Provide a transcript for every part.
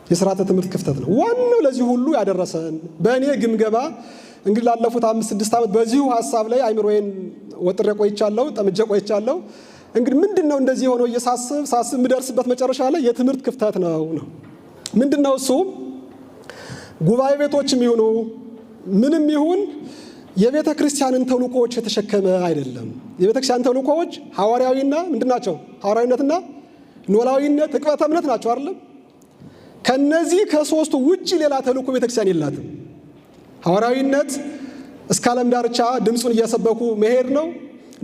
የሥርዓተ ትምህርት ክፍተት ነው ዋናው ለዚህ ሁሉ ያደረሰን። በእኔ ግምገማ እንግዲህ ላለፉት 5-6 ዓመት በዚሁ ሐሳብ ላይ አይምሮዬን ወጥሬ ቆይቻለሁ፣ ጠምጄ ቆይቻለሁ። እንግዲህ ምንድነው እንደዚህ ሆኖ ሳስብ ምደርስበት መጨረሻ ላይ የትምህርት ክፍተት ነው። ምንድነው እሱ? ጉባኤ ቤቶችም ይሁኑ ምንም ይሁን የቤተ ክርስቲያንን ተልእኮዎች የተሸከመ አይደለም። የቤተ ክርስቲያን ተልእኮዎች ሐዋርያዊና ምንድናቸው? ሐዋርያዊነትና ኖላዊነት፣ ዕቅበተ እምነት ናቸው አይደለም? ከነዚህ ከሶስቱ ውጪ ሌላ ተልእኮ ቤተ ክርስቲያን የላትም። ሐዋርያዊነት እስከ ዓለም ዳርቻ ድምፁን እየሰበኩ መሄድ ነው።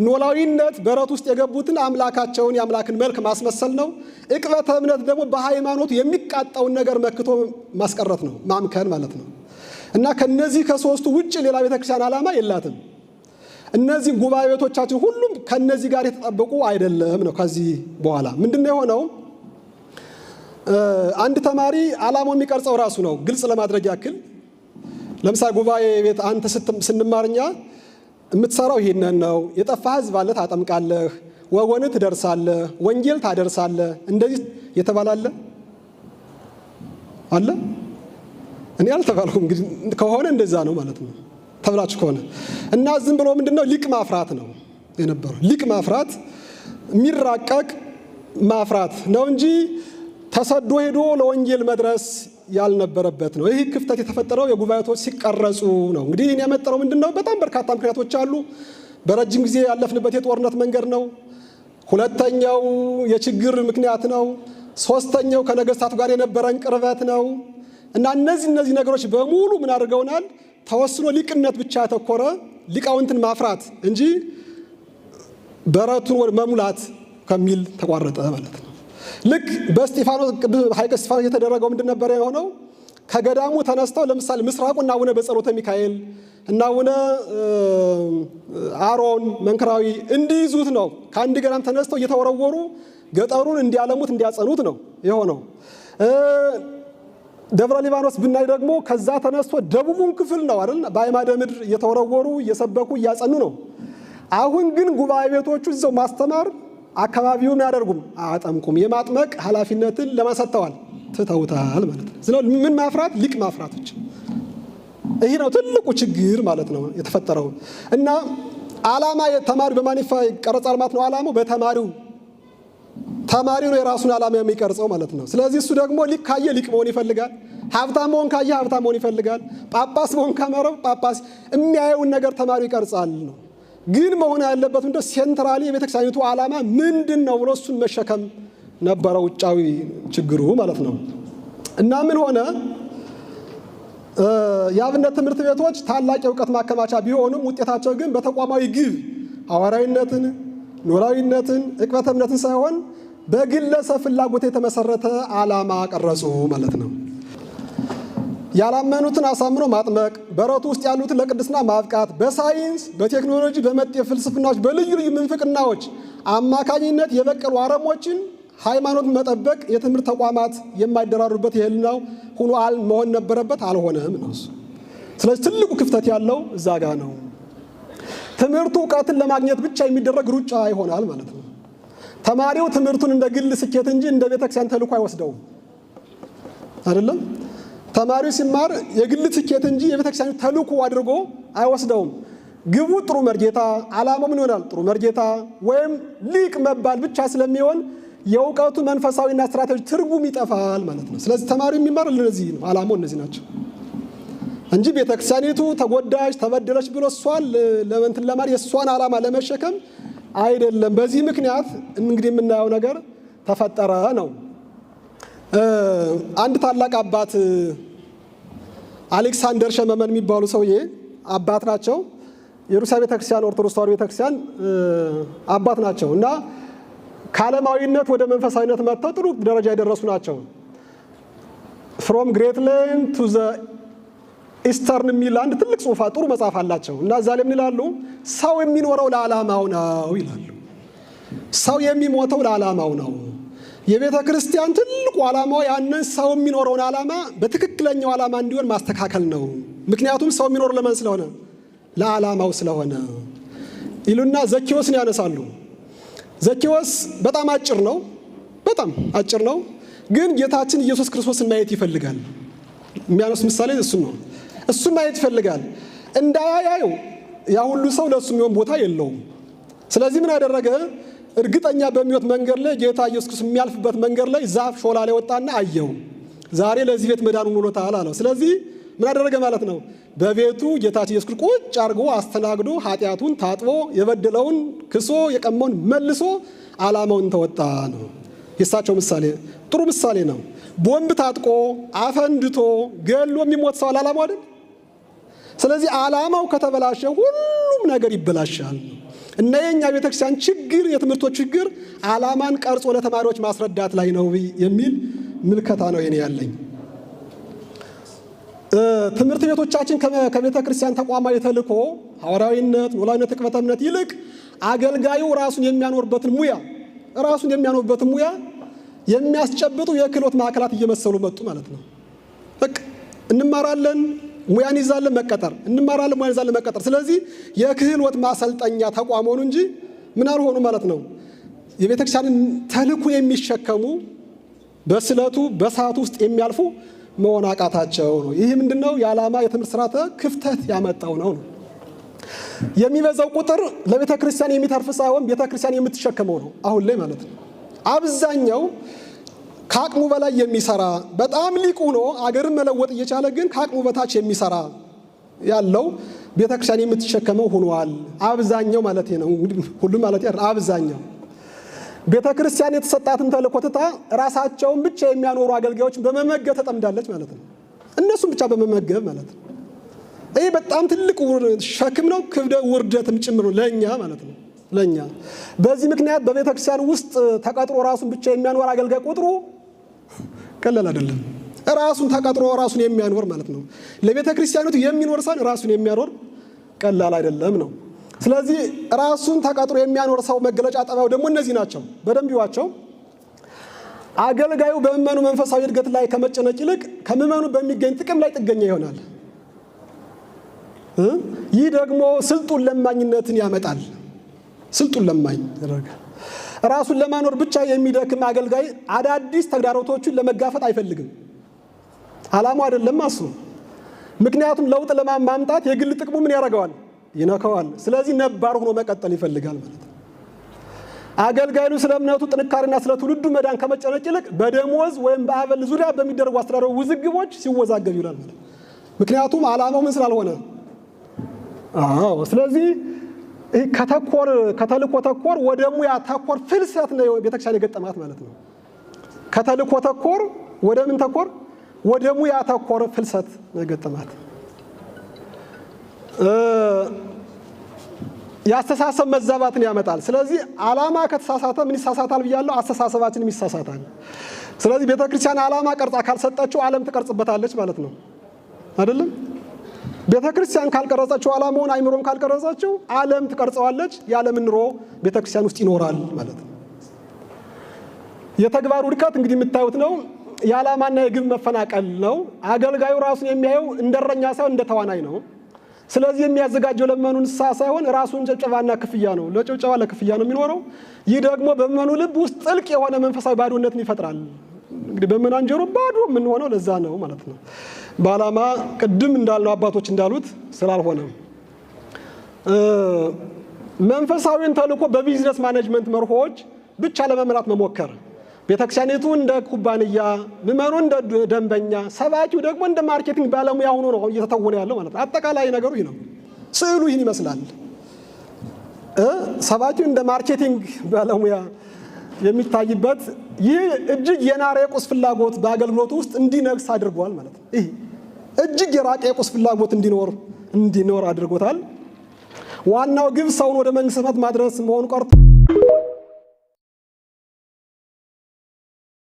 ኖላዊነት በረት ውስጥ የገቡትን አምላካቸውን የአምላክን መልክ ማስመሰል ነው። ዕቅበተ እምነት ደግሞ በሃይማኖቱ የሚቃጣውን ነገር መክቶ ማስቀረት ነው፣ ማምከን ማለት ነው። እና ከነዚህ ከሶስቱ ውጪ ሌላ ቤተክርስቲያን ዓላማ የላትም። እነዚህ ጉባኤ ቤቶቻችን ሁሉም ከነዚህ ጋር የተጠበቁ አይደለም ነው። ከዚህ በኋላ ምንድነው የሆነው? አንድ ተማሪ ዓላማው የሚቀርጸው ራሱ ነው። ግልጽ ለማድረግ ያክል ለምሳሌ ጉባኤ ቤት አንተ ስንማርኛ የምትሰራው ይሄንን ነው። የጠፋ ሕዝብ አለ ታጠምቃለህ፣ ወገን ትደርሳለህ፣ ወንጌል ታደርሳለህ። እንደዚህ የተባላለ አለ? እኔ አልተባልኩም። እንግዲህ ከሆነ እንደዛ ነው ማለት ነው ተብላችሁ ከሆነ እና ዝም ብሎ ምንድነው ሊቅ ማፍራት ነው የነበረው። ሊቅ ማፍራት የሚራቀቅ ማፍራት ነው እንጂ ተሰዶ ሄዶ ለወንጌል መድረስ ያልነበረበት ነው። ይህ ክፍተት የተፈጠረው የጉባኤቶች ሲቀረጹ ነው። እንግዲህ እኔ ያመጣው ምንድነው? በጣም በርካታ ምክንያቶች አሉ። በረጅም ጊዜ ያለፍንበት የጦርነት መንገድ ነው። ሁለተኛው የችግር ምክንያት ነው። ሶስተኛው ከነገስታቱ ጋር የነበረን ቅርበት ነው። እና እነዚህ ነገሮች በሙሉ ምን አድርገውናል? ተወስኖ ሊቅነት ብቻ ያተኮረ ሊቃውንትን ማፍራት እንጂ በረቱን መሙላት ከሚል ተቋረጠ ማለት ነው። ልክ በእስጢፋኖስ ሐይቀ እስጢፋኖስ የተደረገው ምንድን ነበር የሆነው? ከገዳሙ ተነስተው ለምሳሌ ምስራቁ እና አቡነ በጸሎተ ሚካኤል እና አቡነ አሮን መንክራዊ እንዲይዙት ነው። ከአንድ ገዳም ተነስተው እየተወረወሩ ገጠሩን እንዲያለሙት እንዲያጸኑት ነው የሆነው። ደብረ ሊባኖስ ብናይ ደግሞ ከዛ ተነስቶ ደቡቡን ክፍል ነው አይደል? በአዕማደ ምድር እየተወረወሩ እየሰበኩ እያጸኑ ነው። አሁን ግን ጉባኤ ቤቶቹ እዛው ማስተማር አካባቢውን ያደርጉም አያጠምቁም። የማጥመቅ ኃላፊነትን ለማሰጠዋል ትተውታል ማለት ነው። ስለዚህ ምን ማፍራት? ሊቅ ማፍራቶች። ይሄ ነው ትልቁ ችግር ማለት ነው የተፈጠረው። እና ዓላማ የተማሪ በማኒፋ ቀረጻል ማለት ነው። ዓላማው በተማሪው ነው የራሱን ዓላማ የሚቀርጸው ማለት ነው። ስለዚህ እሱ ደግሞ ሊቅ ካየ ሊቅ መሆን ይፈልጋል። ሀብታም መሆን ካየ ሀብታም መሆን ይፈልጋል። ጳጳስ መሆን ከመረው ጳጳስ የሚያየውን ነገር ተማሪው ይቀርጻል ነው። ግን መሆን ያለበት ምንድነው? ሴንትራሊ የቤተክርስቲያኒቱ ዓላማ ምንድነው ብሎ እሱን መሸከም ነበረ ውጫዊ ችግሩ ማለት ነው። እና ምን ሆነ? የአብነት ትምህርት ቤቶች ታላቅ የእውቀት ማከማቻ ቢሆኑም ውጤታቸው ግን በተቋማዊ ግብ ሐዋርያዊነትን፣ ኖላዊነትን፣ ዕቅበተ እምነትን ሳይሆን በግለሰብ ፍላጎት የተመሰረተ ዓላማ ቀረጹ ማለት ነው። ያላመኑትን አሳምኖ ማጥመቅ፣ በረቱ ውስጥ ያሉትን ለቅድስና ማብቃት፣ በሳይንስ በቴክኖሎጂ በመጤ ፍልስፍናዎች በልዩ ልዩ ምንፍቅናዎች አማካኝነት የበቀሉ አረሞችን ሃይማኖት መጠበቅ የትምህርት ተቋማት የማይደራሩበት የህልናው ሆኖ መሆን ነበረበት። አልሆነም ነው። ስለዚህ ትልቁ ክፍተት ያለው እዛ ጋር ነው። ትምህርቱ እውቀትን ለማግኘት ብቻ የሚደረግ ሩጫ ይሆናል ማለት ነው። ተማሪው ትምህርቱን እንደ ግል ስኬት እንጂ እንደ ቤተክርስቲያን ተልእኮ አይወስደውም አይደለም። ተማሪው ሲማር የግል ስኬት እንጂ የቤተክርስቲያን ተልእኮ አድርጎ አይወስደውም። ግቡ ጥሩ መርጌታ፣ ዓላማው ምን ይሆናል? ጥሩ መርጌታ ወይም ሊቅ መባል ብቻ ስለሚሆን የእውቀቱ መንፈሳዊና ስትራቴጂ ትርጉም ይጠፋል ማለት ነው። ስለዚህ ተማሪው የሚማር ለዚህ ነው። ዓላማው እነዚህ ናቸው እንጂ ቤተክርስቲያኒቱ ተጎዳች ተበደለች ብሎ እሷን ለመንትን ለማር የእሷን ዓላማ ለመሸከም አይደለም። በዚህ ምክንያት እንግዲህ የምናየው ነገር ተፈጠረ ነው። አንድ ታላቅ አባት አሌክሳንደር ሸመመን የሚባሉ ሰውዬ አባት ናቸው። የሩሲያ ቤተክርስቲያን ኦርቶዶክስ ተዋሕዶ ቤተክርስቲያን አባት ናቸው እና ከዓለማዊነት ወደ መንፈሳዊነት መጥተው ጥሩ ደረጃ የደረሱ ናቸው። ፍሮም ግሬት ሌን ቱ ዘ ኢስተርን የሚል አንድ ትልቅ ጽሑፍ ጥሩ መጽሐፍ አላቸው እና እዛ ላይ ምን ይላሉ? ሰው የሚኖረው ለዓላማው ነው ይላሉ። ሰው የሚሞተው ለዓላማው ነው። የቤተ ክርስቲያን ትልቁ ዓላማው ያንን ሰው የሚኖረውን ዓላማ በትክክለኛው ዓላማ እንዲሆን ማስተካከል ነው። ምክንያቱም ሰው የሚኖር ለማን ስለሆነ? ለዓላማው ስለሆነ ይሉና ዘኬዎስን ያነሳሉ። ዘኬዎስ በጣም አጭር ነው፣ በጣም አጭር ነው። ግን ጌታችን ኢየሱስ ክርስቶስን ማየት ይፈልጋል። የሚያነስ ምሳሌ እሱ ነው። እሱን ማየት ይፈልጋል። እንዳያዩ ያ ሁሉ ሰው ለሱ የሚሆን ቦታ የለውም። ስለዚህ ምን አደረገ? እርግጠኛ በሚወት መንገድ ላይ ጌታ ኢየሱስ ክርስቶስ የሚያልፍበት መንገድ ላይ ዛፍ ሾላ ላይ ወጣና አየው። ዛሬ ለዚህ ቤት መዳኑን ውሎታል አለው። ስለዚህ ምን አደረገ ማለት ነው? በቤቱ ጌታችን ኢየሱስ ክርስቶስ ቁጭ አድርጎ አስተናግዶ ኃጢአቱን ታጥቦ የበደለውን ክሶ የቀመውን መልሶ ዓላማውን ተወጣ ነው። የእሳቸው ምሳሌ ጥሩ ምሳሌ ነው። ቦምብ ታጥቆ አፈንድቶ ገሎ የሚሞት ሰው ዓላማው አይደል? ስለዚህ ዓላማው ከተበላሸ ሁሉም ነገር ይበላሻል። እና የኛ ቤተክርስቲያን ችግር የትምህርቶች ችግር ዓላማን ቀርጾ ለተማሪዎች ማስረዳት ላይ ነው የሚል ምልከታ ነው የኔ ያለኝ። ትምህርት ቤቶቻችን ከቤተ ክርስቲያን ተቋማዊ ተልእኮ ሐዋርያዊነት፣ ኖላዊነት፣ ቅበተ እምነት ይልቅ አገልጋዩ ራሱን የሚያኖርበትን ሙያ የሚያስጨብጡ የክህሎት ማዕከላት እየመሰሉ መጡ ማለት ነው። በቃ እንማራለን፣ ሙያን ይዛለን መቀጠር፣ እንማራለን፣ ሙያን ይዛለን መቀጠር። ስለዚህ የክህሎት ማሰልጠኛ ተቋም ሆኑ እንጂ ምን አልሆኑ ማለት ነው። የቤተ ክርስቲያንን ተልእኮ የሚሸከሙ በስለቱ በሰዓቱ ውስጥ የሚያልፉ መሆን አቃታቸው ነው። ይህ ምንድነው? የዓላማ የትምህርት ስርዓተ ክፍተት ያመጣው ነው። የሚበዛው ቁጥር ለቤተ ክርስቲያን የሚተርፍ ሳይሆን ቤተ ክርስቲያን የምትሸከመው ነው አሁን ላይ ማለት ነው። አብዛኛው ከአቅሙ በላይ የሚሰራ በጣም ሊቅ ሆኖ አገርን መለወጥ እየቻለ ግን ከአቅሙ በታች የሚሰራ ያለው ቤተ ክርስቲያን የምትሸከመው ሆኗል። አብዛኛው ማለት ነው። ሁሉም ማለት አይደል፣ አብዛኛው ቤተ ክርስቲያን የተሰጣትን ተልእኮ ትታ ራሳቸውን ብቻ የሚያኖሩ አገልጋዮችን በመመገብ ተጠምዳለች ማለት ነው። እነሱም ብቻ በመመገብ ማለት ነው። ይህ በጣም ትልቅ ሸክም ነው፣ ውርደትም ጭምር ነው ለእኛ ማለት ነው። ለእኛ በዚህ ምክንያት በቤተ ክርስቲያን ውስጥ ተቀጥሮ ራሱን ብቻ የሚያኖር አገልጋይ ቁጥሩ ቀላል አይደለም። ራሱን ተቀጥሮ ራሱን የሚያኖር ማለት ነው። ለቤተ ክርስቲያኖቱ የሚኖር ሳይሆን ራሱን የሚያኖር ቀላል አይደለም ነው። ስለዚህ ራሱን ተቀጥሮ የሚያኖር ሰው መገለጫ ጠባዩ ደግሞ እነዚህ ናቸው። በደንብ ይዋቸው። አገልጋዩ በምእመኑ መንፈሳዊ እድገት ላይ ከመጨነቅ ይልቅ ከምእመኑ በሚገኝ ጥቅም ላይ ጥገኛ ይሆናል። ይህ ደግሞ ስልጡን ለማኝነትን ያመጣል። ስልጡን ለማኝ ያደርጋል። ራሱን ለማኖር ብቻ የሚደክም አገልጋይ አዳዲስ ተግዳሮቶችን ለመጋፈጥ አይፈልግም። ዓላማው አይደለም እሱ። ምክንያቱም ለውጥ ለማምጣት የግል ጥቅሙ ምን ያደርገዋል? ይነካዋል። ስለዚህ ነባር ሆኖ መቀጠል ይፈልጋል ማለት ነው። አገልጋዩ ስለ እምነቱ ጥንካሬና ስለ ትውልዱ መዳን ከመጨነቅ ይልቅ በደሞዝ ወይም በአበል ዙሪያ በሚደረጉ አስተዳደራዊ ውዝግቦች ሲወዛገብ ይውላል ማለት ነው። ምክንያቱም ዓላማው ምን ስላልሆነ። ስለዚህ ከተልእኮ ተኮር ወደ ሙያ ተኮር ፍልሰት ነው ቤተክርስቲያን የገጠማት ማለት ነው። ከተልእኮ ተኮር ወደ ምን ተኮር? ወደ ሙያ ተኮር ፍልሰት ነው የገጠማት። የአስተሳሰብ መዛባትን ያመጣል። ስለዚህ ዓላማ ከተሳሳተ ምን ይሳሳታል ብያለሁ? አስተሳሰባችንም ይሳሳታል። ስለዚህ ቤተክርስቲያን ዓላማ ቀርጻ ካልሰጠችው ዓለም ትቀርጽበታለች ማለት ነው አይደለም? ቤተክርስቲያን ካልቀረጸችው ዓላማውን አይምሮን ካልቀረጸችው ዓለም ትቀርጸዋለች። የዓለምን ኑሮ ቤተክርስቲያን ውስጥ ይኖራል ማለት ነው። የተግባሩ ውድቀት እንግዲህ የምታዩት ነው። የዓላማና የግብ መፈናቀል ነው። አገልጋዩ ራሱን የሚያየው እንደረኛ ሳይሆን እንደ ተዋናይ ነው። ስለዚህ የሚያዘጋጀው ለመኑ ንስሐ ሳይሆን ራሱን ጭብጨባና ክፍያ ነው። ለጭብጨባ ለክፍያ ነው የሚኖረው። ይህ ደግሞ በመኑ ልብ ውስጥ ጥልቅ የሆነ መንፈሳዊ ባዶነትን ይፈጥራል። እንግዲህ በመናንጀሩ ባዶ የምንሆነው ለዛ ነው ማለት ነው። በዓላማ ቅድም እንዳልነው አባቶች እንዳሉት ስላልሆነ መንፈሳዊን ተልእኮ በቢዝነስ ማኔጅመንት መርሆች ብቻ ለመምራት መሞከር፣ ቤተክርስቲያኒቱ እንደ ኩባንያ፣ ምዕመኑ እንደ ደንበኛ፣ ሰባኪው ደግሞ እንደ ማርኬቲንግ ባለሙያ ሆኖ ነው እየተተወነ ያለው ማለት ነው። አጠቃላይ ነገሩ ይህ ነው። ስዕሉ ይህን ይመስላል። ሰባኪው እንደ ማርኬቲንግ ባለሙያ የሚታይበት ይህ እጅግ የናረ የቁስ ፍላጎት በአገልግሎቱ ውስጥ እንዲነግስ አድርጓል ማለት ነው። ይህ እጅግ የራቀ የቁስ ፍላጎት እንዲኖር አድርጎታል። ዋናው ግብ ሰውን ወደ መንግሥተ ሰማያት ማድረስ መሆኑ ቀርቶ